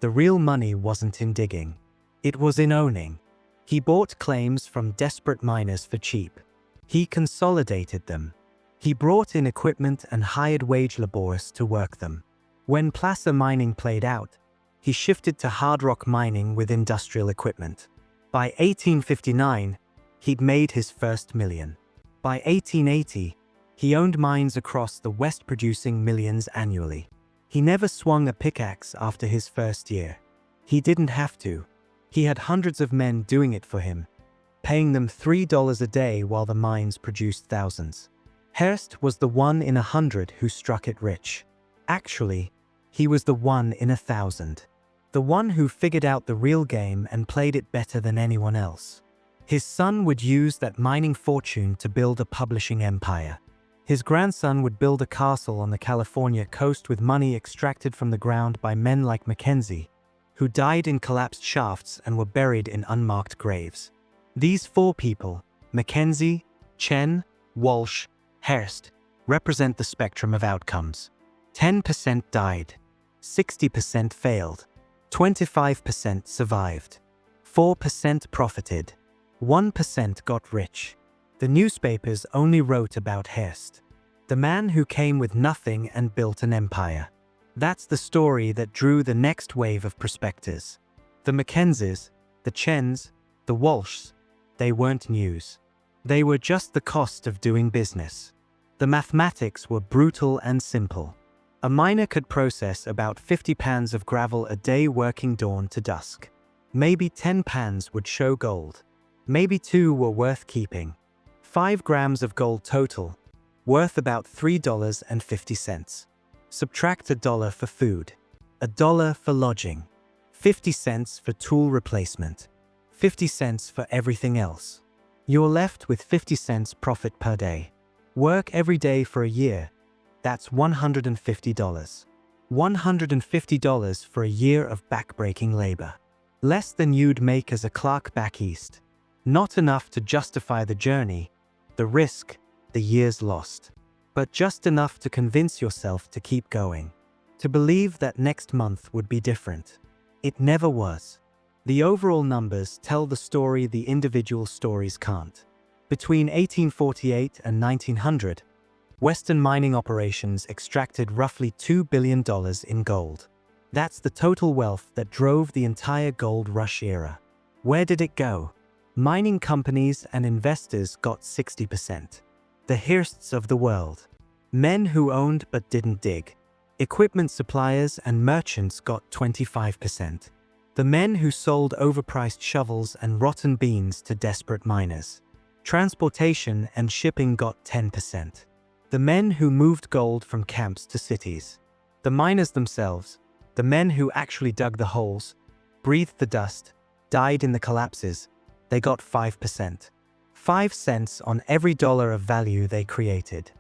The real money wasn't in digging. It was in owning. He bought claims from desperate miners for cheap. He consolidated them. He brought in equipment and hired wage laborers to work them. When placer mining played out, he shifted to hard rock mining with industrial equipment. By 1859, he'd made his first million. By 1880, he owned mines across the West producing millions annually. He never swung a pickaxe after his first year. He didn't have to. He had hundreds of men doing it for him, paying them $3 a day while the mines produced thousands. Hearst was the 1 in 100 who struck it rich. Actually, he was the 1 in 1,000. The one who figured out the real game and played it better than anyone else. His son would use that mining fortune to build a publishing empire. His grandson would build a castle on the California coast with money extracted from the ground by men like Mackenzie, who died in collapsed shafts and were buried in unmarked graves. These 4 people, Mackenzie, Chen, Walsh, Hearst, represent the spectrum of outcomes. 10% died, 60% failed, 25% survived, 4% profited, 1% got rich. The newspapers only wrote about Hearst, the man who came with nothing and built an empire. That's the story that drew the next wave of prospectors. The Mackenzies, the Chens, the Walshs, they weren't news. They were just the cost of doing business. The mathematics were brutal and simple. A miner could process about 50 pans of gravel a day working dawn to dusk. Maybe 10 pans would show gold. Maybe 2 were worth keeping. 5 grams of gold total, worth about $3.50. Subtract $1 for food, $1 for lodging, 50 cents for tool replacement, 50 cents for everything else. You're left with 50 cents profit per day. Work every day for a year. That's $150. $150 for a year of backbreaking labor. Less than you'd make as a clerk back east. Not enough to justify the journey, the risk, the years lost. But just enough to convince yourself to keep going. To believe that next month would be different. It never was. The overall numbers tell the story the individual stories can't. Between 1848 and 1900, Western mining operations extracted roughly $2 billion in gold. That's the total wealth that drove the entire gold rush era. Where did it go? Mining companies and investors got 60%. The Hearsts of the world. Men who owned but didn't dig. Equipment suppliers and merchants got 25%. The men who sold overpriced shovels and rotten beans to desperate miners. Transportation and shipping got 10%. The men who moved gold from camps to cities. The miners themselves, the men who actually dug the holes, breathed the dust, died in the collapses, they got 5%. 5 cents on every dollar of value they created.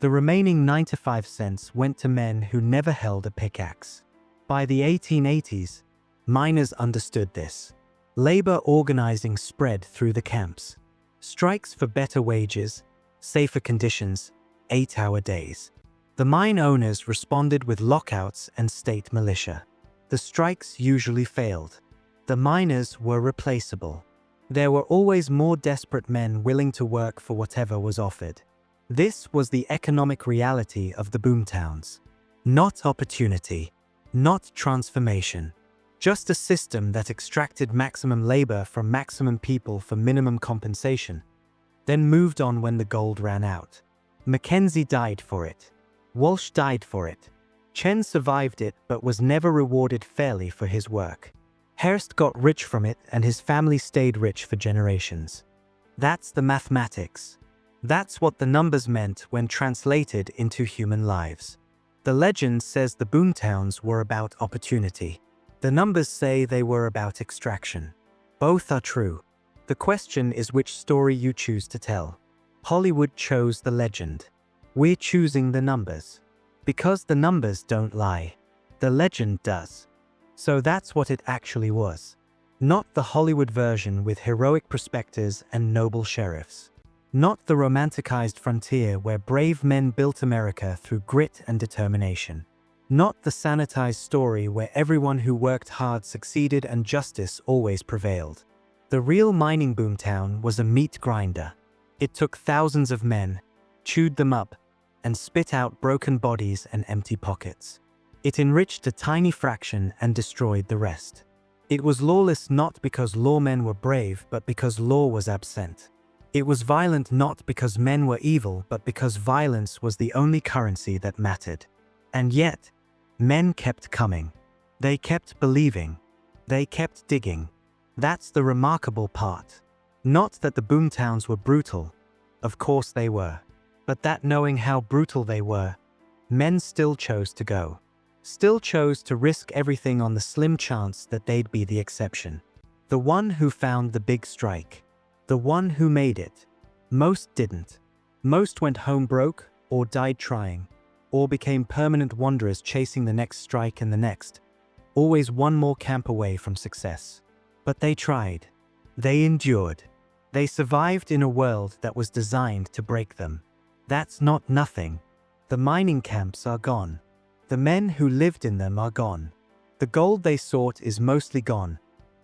The remaining 95 cents went to men who never held a pickaxe. By the 1880s, miners understood this. Labor organizing spread through the camps. Strikes for better wages, safer conditions, 8-hour days. The mine owners responded with lockouts and state militia. The strikes usually failed. The miners were replaceable. There were always more desperate men willing to work for whatever was offered. This was the economic reality of the boomtowns. Not opportunity, not transformation, Just a system that extracted maximum labor from maximum people for minimum compensation, then moved on when the gold ran out. Mackenzie died for it. Walsh died for it. Chen survived it but was never rewarded fairly for his work. Hearst got rich from it and his family stayed rich for generations. That's the mathematics. That's what the numbers meant when translated into human lives. The legend says the boomtowns were about opportunity. The numbers say they were about extraction. Both are true. The question is which story you choose to tell. Hollywood chose the legend. We're choosing the numbers. Because the numbers don't lie. The legend does. So that's what it actually was. Not the Hollywood version with heroic prospectors and noble sheriffs. Not the romanticized frontier where brave men built America through grit and determination. Not the sanitized story where everyone who worked hard succeeded and justice always prevailed. The real mining boomtown was a meat grinder. It took thousands of men, chewed them up, and spit out broken bodies and empty pockets. It enriched a tiny fraction and destroyed the rest. It was lawless not because lawmen were brave, but because law was absent. It was violent not because men were evil, but because violence was the only currency that mattered. And yet, men kept coming. They kept believing. They kept digging. That's the remarkable part. Not that the boomtowns were brutal. Of course they were. But that knowing how brutal they were, men still chose to go. Still chose to risk everything on the slim chance that they'd be the exception. The one who found the big strike. The one who made it. Most didn't. Most went home broke, or died trying, or became permanent wanderers chasing the next strike and the next, always one more camp away from success. But they tried. They endured. They survived in a world that was designed to break them. That's not nothing. The mining camps are gone. The men who lived in them are gone. The gold they sought is mostly gone,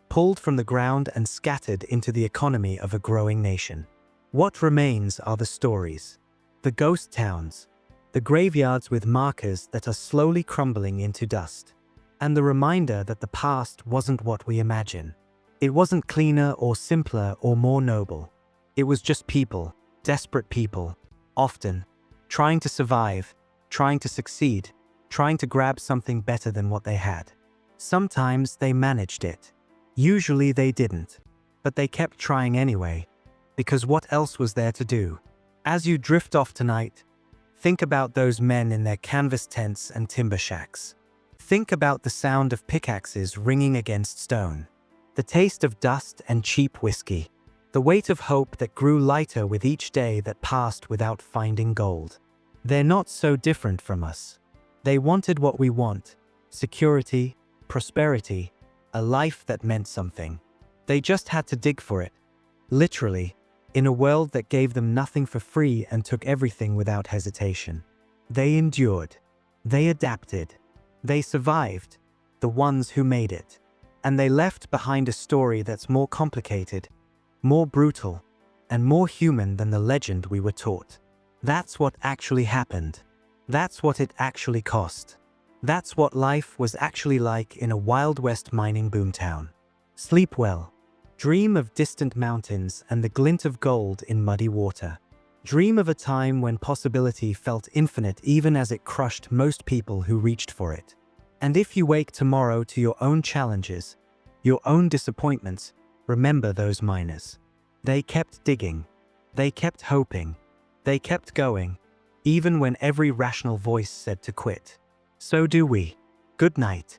pulled from the ground and scattered into the economy of a growing nation. What remains are the stories. The ghost towns. The graveyards with markers that are slowly crumbling into dust. And the reminder that the past wasn't what we imagine. It wasn't cleaner or simpler or more noble. It was just people, desperate people, often, trying to survive, trying to succeed, trying to grab something better than what they had. Sometimes they managed it. Usually they didn't. But they kept trying anyway, because what else was there to do? As you drift off tonight, think about those men in their canvas tents and timber shacks. Think about the sound of pickaxes ringing against stone. The taste of dust and cheap whiskey. The weight of hope that grew lighter with each day that passed without finding gold. They're not so different from us. They wanted what we want: security, prosperity, a life that meant something. They just had to dig for it. Literally, in a world that gave them nothing for free and took everything without hesitation. They endured. They adapted. They survived, the ones who made it. And they left behind a story that's more complicated, more brutal, and more human than the legend we were taught. That's what actually happened. That's what it actually cost. That's what life was actually like in a Wild West mining boomtown. Sleep well. Dream of distant mountains and the glint of gold in muddy water. Dream of a time when possibility felt infinite even as it crushed most people who reached for it. And if you wake tomorrow to your own challenges, your own disappointments, remember those miners. They kept digging. They kept hoping. They kept going, even when every rational voice said to quit. So do we. Good night.